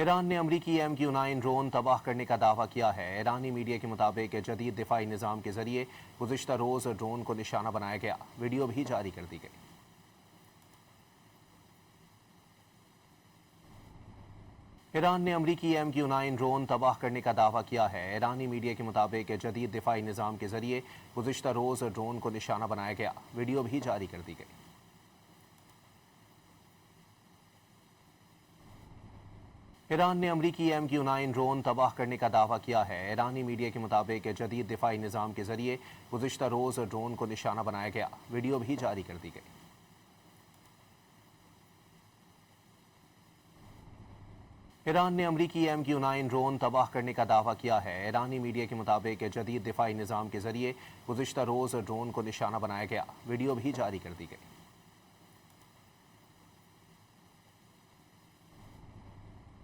Iran ने अमरीकी MQ-9 drone तबाह करने का दावा किया है। ईरानी मीडिया के मुताबिक जदीद दिफाई निज़ाम के जरिए गुज़िश्ता रोज़ ड्रोन को निशाना बनाया गया। वीडियो भी जारी कर दी गई। ईरान ने अमरीकी MQ-9 ड्रोन तबाह करने का दावा किया है। ईरानी मीडिया के मुताबिक जदीद दिफाई निज़ाम के जरिए गुज़िश्ता रोज़ ड्रोन को निशाना बनाया गया। वीडियो भी जारी कर दी गई। ईरान ने अमरीकी MQ-9 ड्रोन तबाह करने का दावा किया है। ईरानी मीडिया के मुताबिक जदीद दिफाई निज़ाम के जरिए गुज़िश्ता रोज़ ड्रोन को निशाना बनाया गया। वीडियो भी जारी कर दी गई। ईरान ने अमरीकी MQ-9 ड्रोन तबाह करने का दावा किया है। ईरानी मीडिया के मुताबिक जदीद दिफाई निज़ाम के जरिए गुज़िश्ता रोज़ ड्रोन को निशाना बनाया गया। वीडियो भी जारी कर दी गई।